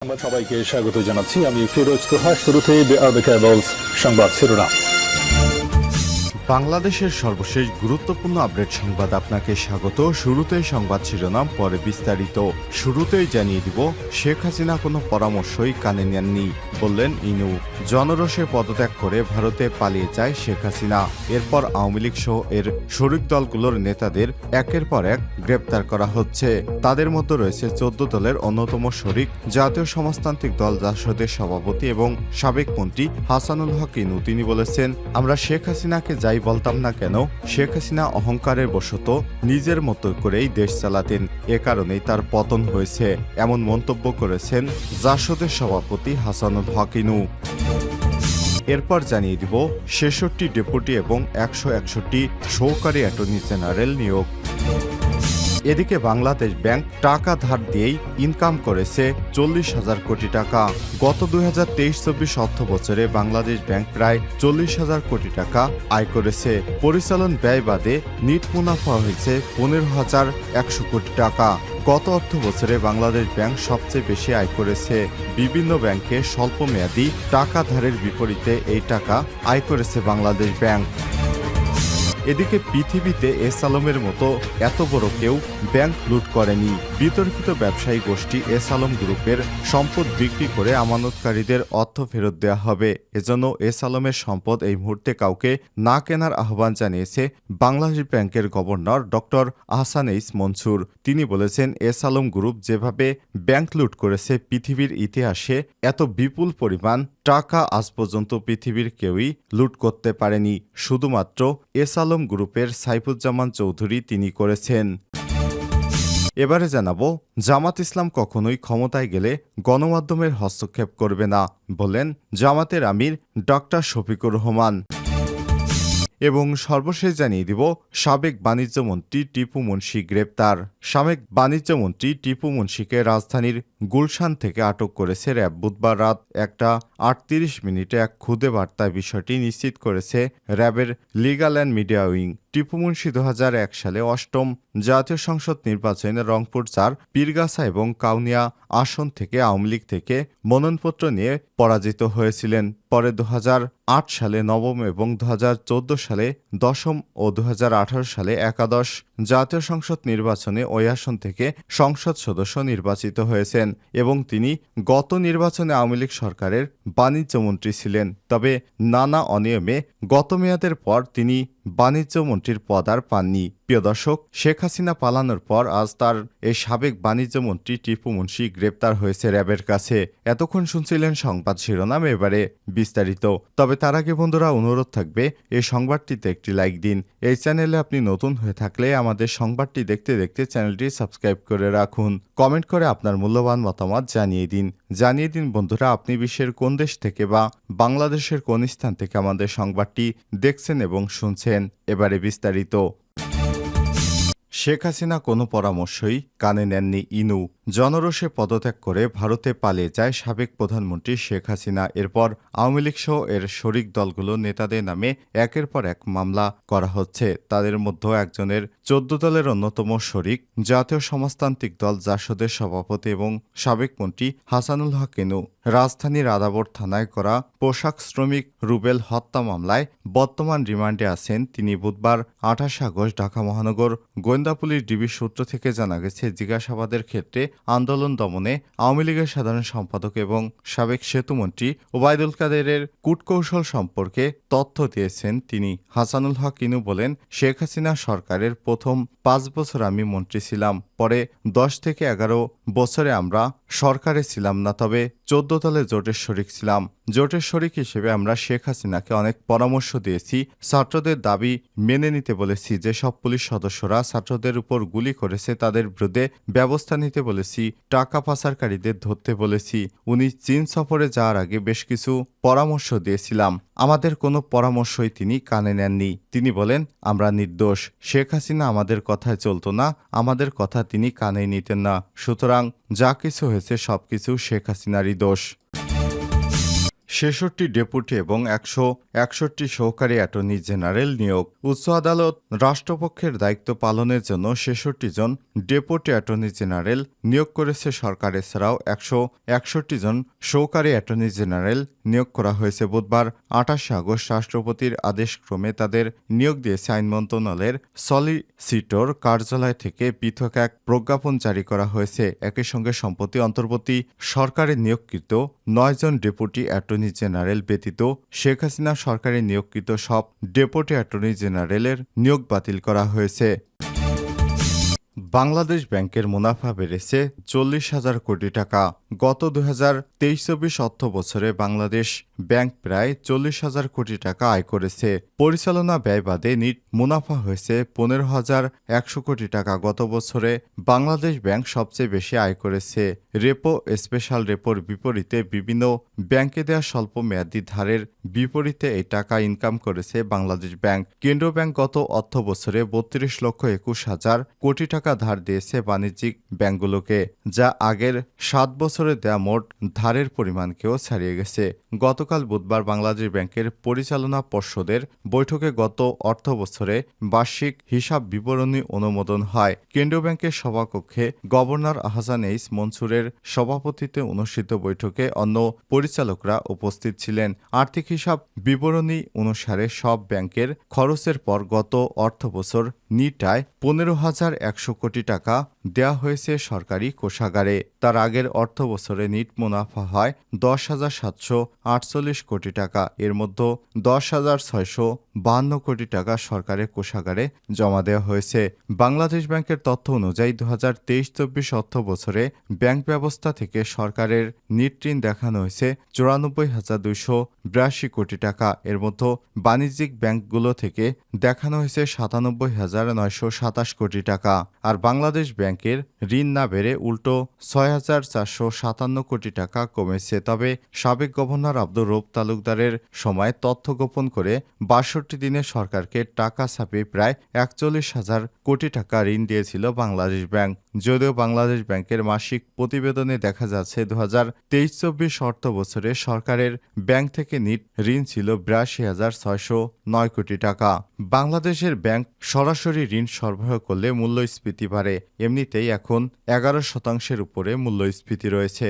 সংবাদ সবাইকে স্বাগত জানাচ্ছি। আমি ফিরোজ তোহা। শুরুতেই সংবাদ শিরোনাম। বাংলাদেশের সর্বশেষ গুরুত্বপূর্ণ আপডেট সংবাদ আপনাকে স্বাগত। শুরুতেই সংবাদ শিরোনাম, পরে বিস্তারিত। শুরুতেই জানিয়ে দিব, শেখ হাসিনা কোনো পরামর্শই কানে নেননি, বললেন ইনু। জনরোষে পদত্যাগ করে ভারতে পালিয়ে যায় শেখ হাসিনা। এরপর আওয়ামী লীগ সহ এর শরিক দলগুলোর নেতাদের একের পর এক গ্রেপ্তার করা হচ্ছে। তাদের মধ্যে রয়েছে 14 দলের অন্যতম শরিক জাতীয় সমাজতান্ত্রিক দল জাসদের সভাপতি এবং সাবেক মন্ত্রী হাসানুল হক ইনু। তিনি বলেছেন, আমরা শেখ হাসিনাকে যাই বলতাম না কেন, শেখ হাসিনা অহংকারের বশত নিজের মতো করেই দেশ চালাতেন, এ কারণেই তার পতন হয়েছে, এমন মন্তব্য করেছেন জাসদের সভাপতি হাসানুল হক ইনু। এরপর জানিয়ে দিব 66 ডেপুটি এবং 161 সহকারী অ্যাটর্নি জেনারেল নিয়োগ। এদিকে বাংলাদেশ ব্যাংক টাকা ধার দিয়েই ইনকাম করেছে 40,000 কোটি টাকা। গত 2023-24 অর্থ বছরে বাংলাদেশ ব্যাংক প্রায় 40,000 কোটি টাকা আয় করেছে। পরিচালন ব্যয় বাদে নিট মুনাফা হয়েছে 15,100 কোটি টাকা। গত অর্থ বছরে বাংলাদেশ ব্যাংক সবচেয়ে বেশি আয় করেছে। বিভিন্ন ব্যাংকে স্বল্প মেয়াদী টাকা ধারের বিপরীতে এই টাকা আয় করেছে বাংলাদেশ ব্যাংক। এদিকে পৃথিবীতে এস আলমের মতো এত বড় কেউ ব্যাংক লুট করেনি। বিতর্কিত ব্যবসায়ী গোষ্ঠী এস আলম গ্রুপের সম্পদ বিক্রি করে আমানতকারীদের অর্থ ফেরত দেওয়া হবে। এজন্য এস আলমের সম্পদ এই মুহূর্তে কাউকে না কেনার আহ্বান জানিয়েছে বাংলাদেশ ব্যাংকের governor doctor Ahsan H Mansur. তিনি বলেছেন, এস আলম গ্রুপ যেভাবে ব্যাংক লুট করেছে, পৃথিবীর ইতিহাসে এত বিপুল পরিমাণ টাকা আজ পর্যন্ত পৃথিবীর কেউই লুট করতে পারেনি। শুধুমাত্র এস আলম গ্রুপের সাইফুজ্জামান চৌধুরী তিনি করেছেন। এবারে জানাবো, জামাত ইসলাম কখনোই ক্ষমতায় গেলে গণমাধ্যমের হস্তক্ষেপ করবে না, বললেন জামাতের আমির ডক্টর শফিকুর রহমান। এবং সর্বশেষ জানিয়ে দিব, সাবেক বাণিজ্যমন্ত্রী টিপু মুন্সি গ্রেপ্তার। সাবেক বাণিজ্যমন্ত্রী টিপু মুন্সিকে রাজধানীর গুলশান থেকে আটক করেছে র্যাব। বুধবার রাত 1:38 এক খুদে বার্তায় বিষয়টি নিশ্চিত করেছে র্যাবের legal and media wing. Tipu Munshi 2001 সালে 8ম জাতীয় সংসদ নির্বাচনে রংপুর 4, পীরগাছা এবং কাউনিয়া আসন থেকে আওয়ামী লীগ থেকে মনোনয়নপত্র নিয়ে পরাজিত হয়েছিলেন। পরে 2008 সালে 9ম এবং 2014 সালে 10ম ও 2018 সালে একাদশ জাতীয় সংসদ নির্বাচনে ওই আসন থেকে সংসদ সদস্য নির্বাচিত হয়েছেন এবং তিনি গত নির্বাচনে আওয়ামী লীগ সরকারের বাণিজ্যমন্ত্রী ছিলেন। তবে নানা অনিয়মে গত মেয়াদের পর তিনি বাণিজ্যমন্ত্রীর পদ আর পাননি। প্রিয় দর্শক, শেখ হাসিনা পালানোর পর আজ তার এই সাবেক বাণিজ্যমন্ত্রী টিপু মুন্সি গ্রেপ্তার হয়েছে র্যাবের কাছে। এতক্ষণ শুনছিলেন সংবাদ শিরোনাম, এবারে বিস্তারিত। তবে তার আগে বন্ধুরা, অনুরোধ থাকবে এই সংবাদটিতে একটি লাইক দিন। এই চ্যানেলে আপনি নতুন হয়ে থাকলে আমাদের সংবাদটি দেখতে দেখতে চ্যানেলটি সাবস্ক্রাইব করে রাখুন। কমেন্ট করে আপনার মূল্যবান মতামত জানিয়ে দিন বন্ধুরা, আপনি বিশ্বের কোন দেশ থেকে বা বাংলাদেশের কোন স্থান থেকে আমাদের সংবাদটি দেখছেন এবং শুনছেন। এবারে বিস্তারিত। শেখ হাসিনা কোনো পরামর্শই কানে নেননি ইনু। জনরোষে পদত্যাগ করে ভারতে পালিয়ে যায় সাবেক প্রধানমন্ত্রী শেখ হাসিনা। এরপর আওয়ামী লীগ সহ এর শরিক দলগুলো নেতাদের নামে একের পর এক মামলা করা হচ্ছে। তাদের মধ্যে একজনের 14 দলের অন্যতম শরিক জাতীয় সমাজতান্ত্রিক দল জাসদের সভাপতি এবং সাবেক মন্ত্রী হাসানুল হক ইনু। রাজধানীর আদাবর থানায় করা পোশাক শ্রমিক রুবেল হত্যা মামলায় বর্তমান রিমান্ডে আছেন তিনি। বুধবার 28 আগস্ট ঢাকা মহানগর গোয়েন্দা পুলিশ ডিবি সূত্র থেকে জানা গেছে, জিজ্ঞাসাবাদের ক্ষেত্রে আন্দোলন দমনে আওয়ামী লীগের সাধারণ সম্পাদক এবং সাবেক সেতুমন্ত্রী ওবায়দুল কাদেরের কূটকৌশল সম্পর্কে তথ্য দিয়েছেন তিনি। হাসানুল হক ইনু বলেন, শেখ হাসিনা সরকারের প্রথম 5 বছর আমি মন্ত্রী ছিলাম, পরে 10 থেকে 11 বছরে আমরা সরকারে ছিলাম না, তবে 14 দলে জোটের শরিক ছিলাম। জোটের শরিক হিসেবে আমরা শেখ হাসিনাকে অনেক পরামর্শ দিয়েছি। ছাত্রদের দাবি মেনে নিতে বলেছি। যেসব পুলিশ সদস্যরা ছাত্রদের উপর গুলি করেছে তাদের বিরুদ্ধে ব্যবস্থা নিতে বলেছি। টাকা পাচারকারীদের ধরতে বলেছি। উনি চীন সফরে যাওয়ার আগে বেশ কিছু পরামর্শ দিয়েছিলাম। আমাদের কোনো পরামর্শই তিনি কানে নেননি। তিনি বলেন, আমরা নির্দোষ। শেখ হাসিনা আমাদের কথায় চলতো না, আমাদের কথা তিনি কানে নিতেন না। সুতরাং যা কিছু হয়েছে সবকিছু শেখ হাসিনারই দোষ। 66 ডেপুটি এবং 161 সহকারী অ্যাটর্নি জেনারেল নিয়োগ। উচ্চ আদালত রাষ্ট্রপক্ষের দায়িত্ব পালনের জন্য 66 জন ডেপুটি অ্যাটর্নি জেনারেল নিয়োগ করেছে সরকার। এছাড়াও 161 জন সহকারী অ্যাটর্নি জেনারেল নিয়োগ করা হয়েছে। বুধবার 28 আগস্ট রাষ্ট্রপতির আদেশক্রমে তাদের নিয়োগ দিয়েছে আইন মন্ত্রণালয়ের সলিসিটর কার্যালয় থেকে পৃথক এক প্রজ্ঞাপন জারি করা হয়েছে। একই সঙ্গে সম্প্রতি অন্তর্বর্তী সরকারে নিয়োগকৃত 9 জন ডেপুটি অ্যাটর্নি জেনারেল ব্যতীত শেখ হাসিনা সরকারে নিয়োগকৃত সব ডেপুটি অ্যাটর্নি জেনারেলের নিয়োগ বাতিল করা হয়েছে। বাংলাদেশ ব্যাংকের মুনাফা বেড়েছে 40,000 কোটি টাকা। গত 2023-24 অর্থ বছরে বাংলাদেশ ব্যাংক প্রায় 40,000 কোটি টাকা আয় করেছে। পরিচালনা ব্যয় বাদে নিট মুনাফা হয়েছে 15,100 কোটি টাকা। গত বছরে বাংলাদেশ ব্যাংক সবচেয়ে বেশি আয় করেছে। রেপো, স্পেশাল রেপোর বিপরীতে বিভিন্ন ব্যাংকে দেওয়া স্বল্প মেয়াদী ধারের বিপরীতে এই টাকা ইনকাম করেছে বাংলাদেশ ব্যাংক। কেন্দ্রীয় ব্যাংক গত অর্থ বছরে 32,21,000 কোটি টাকা ধার দিয়েছে বাণিজ্যিক ব্যাংকগুলোকে, যা আগের 7 বছরে দেয়া মোট ধারের পরিমাণকেও ছাড়িয়ে গেছে। গতকাল বুধবার বাংলাদেশ ব্যাংকের পরিচালনা পর্ষদের বৈঠকে গত অর্থ বছরে বার্ষিক হিসাব বিবরণী অনুমোদন হয়। কেন্দ্রীয় ব্যাংকের সভাকক্ষে গভর্নর আহসান এইচ মনসুরের সভাপতিত্বে অনুষ্ঠিত বৈঠকে অন্য পরিচালকরা উপস্থিত ছিলেন। আর্থিক হিসাব বিবরণী অনুসারে সব ব্যাংকের খরচের পর গত অর্থবছর নিট আয় 15,100 কোটি টাকা দেয়া হয়েছে সরকারি কোষাগারে। তার আগের অর্থ বছরে নিট মুনাফা হয় 10,748 কোটি টাকা। এর মধ্যে 10,652 কোটি টাকা সরকারের কোষাগারে জমা দেওয়া হয়েছে। বাংলাদেশ ব্যাংকের তথ্য অনুযায়ী 2023-24 অর্থ বছরে ব্যাংক ব্যবস্থা থেকে সরকারের নিট ঋণ দেখানো হয়েছে 94,282 কোটি টাকা। এর মধ্যে বাণিজ্যিক ব্যাংকগুলো থেকে দেখানো হয়েছে 97,927 কোটি টাকা। আর বাংলাদেশ ব্যাংকের ঋণ না বেড়ে উল্টো 6,457 কোটি টাকা কমেছে। তবে সাবেক গভর্নর আব্দুর রউফ তালুকদারের সময় তথ্য গোপন করে 62 দিনে সরকারকে টাকা ছাপিয়ে প্রায় 41,000 কোটি টাকা ঋণ দিয়েছিল বাংলাদেশ ব্যাংক। যদিও বাংলাদেশ ব্যাংকের মাসিক প্রতিবেদনে দেখা যাচ্ছে 2023-24 অর্থ বছরে সরকারের ব্যাংক থেকে নিট ঋণ ছিল 82,609 কোটি টাকা। বাংলাদেশের ব্যাংক সরাসরি ঋণ সরবরাহ করলে মূল্যস্ফীতি বাড়ে। এমনিতেই এখন 11% উপরে মূল্যস্ফীতি রয়েছে।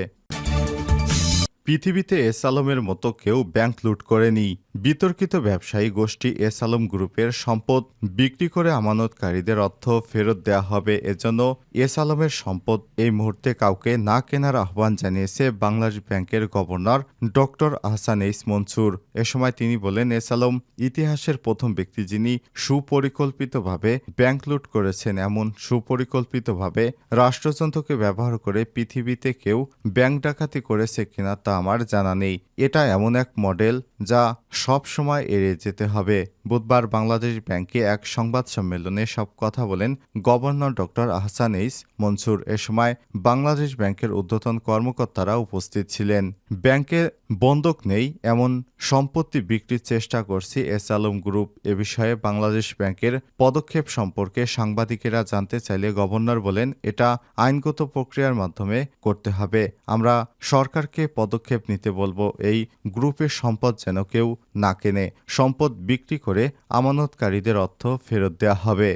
পৃথিবীতে এস আলমের মতো কেউ ব্যাংক লুট করেনি। বিতর্কিত ব্যবসায়ী গোষ্ঠী এস আলম গ্রুপের সম্পদ বিক্রি করে আমানতকারীদের অর্থ ফেরত দেওয়া হবে। এজন্য এস আলমের সম্পদ এই মুহূর্তে কাউকে না কেনার আহ্বান জানিয়েছে বাংলাদেশ ব্যাংকের governor doctor Ahsan H Mansur. এ সময় তিনি বলেন, এস আলম ইতিহাসের প্রথম ব্যক্তি যিনি সুপরিকল্পিতভাবে ব্যাংক লুট করেছেন। এমন সুপরিকল্পিতভাবে রাষ্ট্রযন্ত্রকে ব্যবহার করে পৃথিবীতে কেউ ব্যাংক ডাকাতি করেছে কিনা তা আমার জানা নেই। এটা এমন এক মডেল যা সব সময় এড়িয়ে যেতে হবে। বুধবার বাংলাদেশ ব্যাংকে এক সংবাদ সম্মেলনে সব কথা বলেন governor doctor Ahsan H Mansur. এ সময় বাংলাদেশ ব্যাংকের ঊর্ধ্বতন কর্মকর্তারা উপস্থিত ছিলেন। ব্যাংকে বন্ধক নেই এমন সম্পত্তি বিক্রির চেষ্টা করছে এস আলম গ্রুপ। এ বিষয়ে বাংলাদেশ ব্যাংকের পদক্ষেপ সম্পর্কে সাংবাদিকেরা জানতে চাইলে গভর্নর বলেন, এটা আইনগত প্রক্রিয়ার মাধ্যমে করতে হবে। আমরা সরকারকে পদক্ষেপ নিতে বলবো এই গ্রুপের সম্পদ যেন কেউ না কেনে। সম্পদ বিক্রি করে আমানতকারীদের অর্থ ফেরত দেওয়া হবে।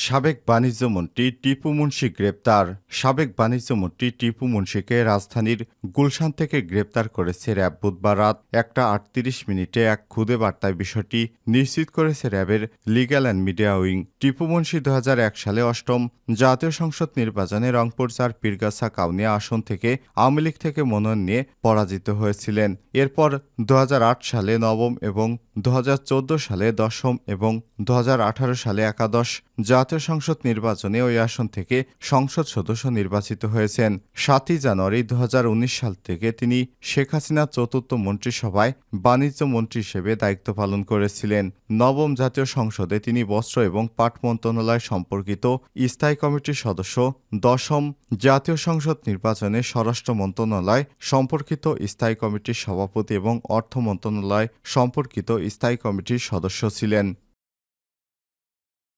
সাবেক বাণিজ্যমন্ত্রী টিপু মুন্সি গ্রেপ্তার। সাবেক বাণিজ্যমন্ত্রী টিপু মুন্সিকে রাজধানীর গুলশান থেকে গ্রেপ্তার করেছে র্যাব। বুধবার রাত 1:38 এক খুদে বার্তায় বিষয়টি নিশ্চিত করেছে র্যাবের legal and media wing. Tipu Munshi 2001 সালে 8ম জাতীয় সংসদ নির্বাচনে রংপুর 4 পীরগাছা কাউনিয়া আসন থেকে আওয়ামী লীগ থেকে মনোনয়ন নিয়ে পরাজিত হয়েছিলেন। এরপর 2008 সালে 9ম এবং 2014 সালে 10ম এবং 2018 সালে একাদশ জাতীয় সংসদ নির্বাচনে ওই আসন থেকে সংসদ সদস্য নির্বাচিত হয়েছেন। 7 জানুয়ারি 2019 সাল থেকে তিনি শেখ হাসিনার চতুর্থ মন্ত্রিসভায় বাণিজ্য মন্ত্রী হিসেবে দায়িত্ব পালন করেছিলেন। 9ম জাতীয় সংসদে তিনি বস্ত্র এবং পাট মন্ত্রণালয় সম্পর্কিত স্থায়ী কমিটির সদস্য। 10ম জাতীয় সংসদ নির্বাচনে স্বরাষ্ট্র মন্ত্রণালয় সম্পর্কিত স্থায়ী কমিটির সভাপতি এবং অর্থ মন্ত্রণালয় সম্পর্কিত স্থায়ী কমিটির সদস্য ছিলেন।